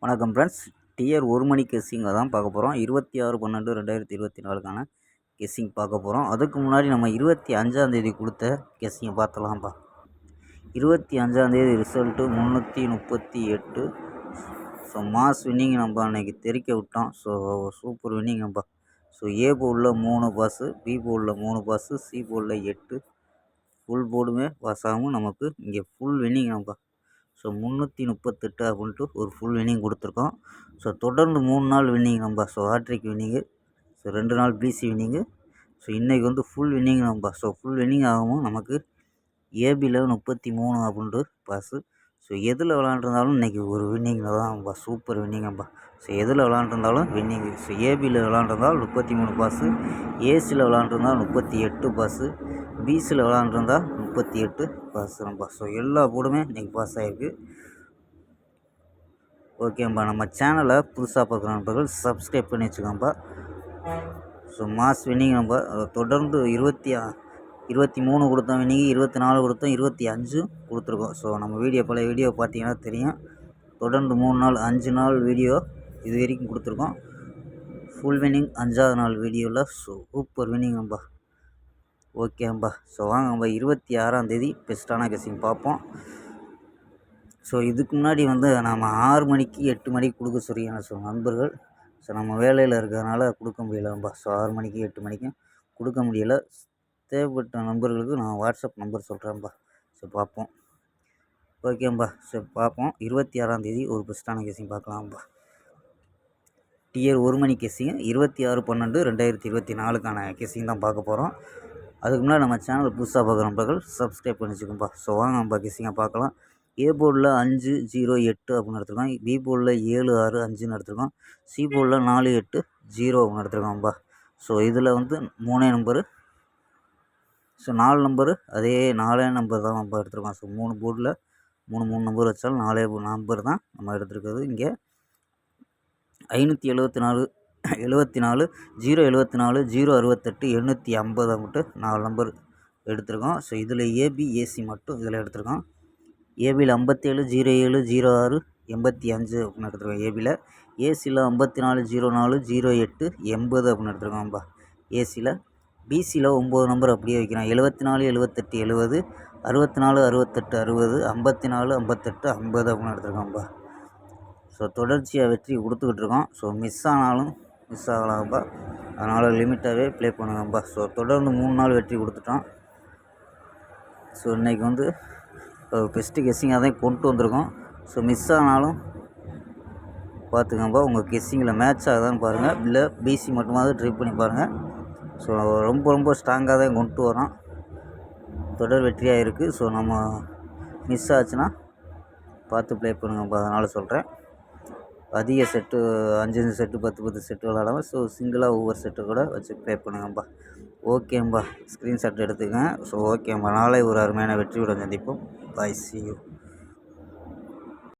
வணக்கம் friends. TR 1 மணி கெஸ்ஸிங்கை தான் பார்க்க போகிறோம். 26/12/2024 கெஸ்ஸிங் பார்க்க போகிறோம். அதுக்கு முன்னாடி நம்ம 25ஆம் தேதி கொடுத்த கெஸ்ஸிங்கை பார்த்தலாம்ப்பா. 25ஆம் தேதி ரிசல்ட்டு 338. ஸோ மாஸ் வின்னிங் நம்ம அன்றைக்கி தெறிக்க விட்டோம். ஸோ சூப்பர் வின்னிங் நம்ம. ஸோ ஏ போர்டில் 3 பாஸு, பி போர்டில் 3 பாஸு, சி போர்டில் 8 ஃபுல் போர்டுமே பாஸ் ஆகும். நமக்கு இங்கே ஃபுல் வின்னிங் நம்ம. ஸோ 338 அப்படின்ட்டு ஒரு ஃபுல் வின்னிங் கொடுத்துருக்கோம். ஸோ தொடர்ந்து 3 நாள் வின்னிங் நம்ம. ஸோ ஹாட்ரிக் வின்னிங்கு, ஸோ 2 நாள் பிசி வின்னிங்கு. ஸோ இன்றைக்கி வந்து ஃபுல் வின்னிங் நம்ம. ஸோ ஃபுல் வின்னிங் ஆகும் நமக்கு. ஏபியில் 33 அப்படின்ட்டு பாஸு. ஸோ எதில் விளாண்டுருந்தாலும் இன்றைக்கி ஒரு வின்னிங்கில் தான் நம்ம. சூப்பர் வின்னிங் நம்ம. ஸோ எதில் விளாண்டுருந்தாலும் வின்னிங்கு. ஸோ ஏபியில் விளாண்டுருந்தால் 33 பாஸு, ஏசியில் விளாண்டுருந்தால் 38 பாஸு, பிசியில் விளாண்டுருந்தால் 38 பாஸ் நம்ம. ஸோ எல்லா போர்டுமே இன்றைக்கி பாஸ் ஆகிருக்கு. ஓகேம்பா. நம்ம சேனலை புதுசாக பார்க்குற நண்பர்கள் சப்ஸ்கிரைப் பண்ணி வச்சுக்கோம்பா. ஸோ மாஸ் வின்னிங் நம்ம தொடர்ந்து 23 கொடுத்தோம் வின்னிங், 24 கொடுத்தோம், 25 கொடுத்துருக்கோம். ஸோ நம்ம பழைய வீடியோ பார்த்தீங்கன்னா தெரியும். தொடர்ந்து 3 நாள் 5 நாள் வீடியோ இது வரைக்கும் கொடுத்துருக்கோம். ஃபுல் வின்னிங் 5ஆவது நாள் வீடியோவில் சூப்பர் வின்னிங் நம்ம. ஓகேம்பா. ஸோ வாங்க நம்ம 26ஆம் தேதி பெஸ்ட்டான கெஸ்ஸிங் பார்ப்போம். ஸோ இதுக்கு முன்னாடி வந்து நம்ம 6 மணிக்கு 8 மணிக்கு கொடுக்க சொல்லியான நண்பர்கள். ஸோ நம்ம வேலையில் இருக்கிறதுனால கொடுக்க முடியலம்பா. ஸோ 6 மணிக்கு 8 மணிக்கும் கொடுக்க முடியலை. தேவைப்பட்ட நண்பர்களுக்கு நான் வாட்ஸ்அப் நம்பர் சொல்கிறேன்ப்பா. ஸோ பார்ப்போம். ஓகேம்பா. ஸோ பார்ப்போம். 26ஆம் தேதி ஒரு பெஸ்ட்டான கெஸ்ஸிங் பார்க்கலாம்ப்பா. டிஆர் 1 மணி கெஸ்ஸிங் 26/12/2024 கெஸ்ஸிங் தான் பார்க்க போகிறோம். அதுக்கு முன்னாடி நம்ம சேனல் புதுசாக பார்க்குற நண்பர்கள் சப்ஸ்கிரைப் பண்ணி வச்சுக்கோம்பா. ஸோ வாங்க நம்ம கெஸ்ஸிங்கை பார்க்கலாம். ஏ போர்டில் 5-0-8 அப்படின்னு எடுத்துருக்கோம். பி போர்டில் 7-6-5ன்னு எடுத்துருக்கோம். சி போர்டில் 4-8-0 அப்படின்னு எடுத்துருக்கோம்ப்பா. ஸோ இதில் வந்து 3 நம்பரு, ஸோ 4 நம்பரு, அதே 4 நம்பர் தான் நம்ம எடுத்துருக்கோம். ஸோ 3 போர்டில் 3 நம்பர் வச்சாலும் 4 நம்பர் தான் நம்ம எடுத்துருக்கிறது. இங்கே 574 74 074 068 850 மட்டும் 4 நம்பர் எடுத்திருக்கோம். ஸோ இதில் ஏபி ஏசி மட்டும் இதில் எடுத்திருக்கோம். ஏபியில் 57 07 06 85 அப்படின்னு எடுத்துருக்கோம். ஏபியில் ஏசியில் 54 04 08 80 அப்படின்னு எடுத்துருக்கோம்ப்பா. ஏசியில் பிசியில் 9 நம்பர் அப்படியே வைக்கிறோம். 74 78 70 64 68 60 54 58 50 அப்படின்னு எடுத்துருக்கோம்ப்பா. ஸோ தொடர்ச்சியாக வெற்றி கொடுத்துக்கிட்டு இருக்கோம். ஸோ மிஸ் ஆகலாம்ப்பா. அதனால் லிமிட்டாகவே ப்ளே பண்ணுங்கப்பா. ஸோ தொடர்ந்து 3 நாள் வெற்றி கொடுத்துட்டோம். ஸோ இன்றைக்கி வந்து பெஸ்ட்டு கெஸ்ஸிங்காக தான் கொண்டு வந்திருக்கோம். ஸோ மிஸ் ஆனாலும் பார்த்துக்கம்பா. உங்கள் கெஸ்ஸிங்கில் மேட்ச் ஆகுதான்னு பாருங்கள். இல்லை பிசி மட்டுமாவது ட்ரை பண்ணி பாருங்கள். ஸோ ரொம்ப ஸ்ட்ராங்காக தான் கொண்டு வரோம். தொடர் வெற்றியாக இருக்குது. ஸோ நம்ம மிஸ் ஆச்சுன்னா பார்த்து ப்ளே பண்ணுங்கப்பா. அதனால் சொல்கிறேன். அதிக செட்டு 5 செட்டு 10 செட்டு விளாடாமல் ஸோ சிங்கிளாக ஒவ்வொரு செட்டு கூட வச்சு ப்ளே பண்ணுங்கப்பா. ஓகேம்பா. ஸ்க்ரீன்ஷாட் எடுத்துக்கங்க. ஸோ ஓகேம்பா. நாளை ஒரு அருமையான வெற்றியுடன் சந்திப்போம். பாய், see you.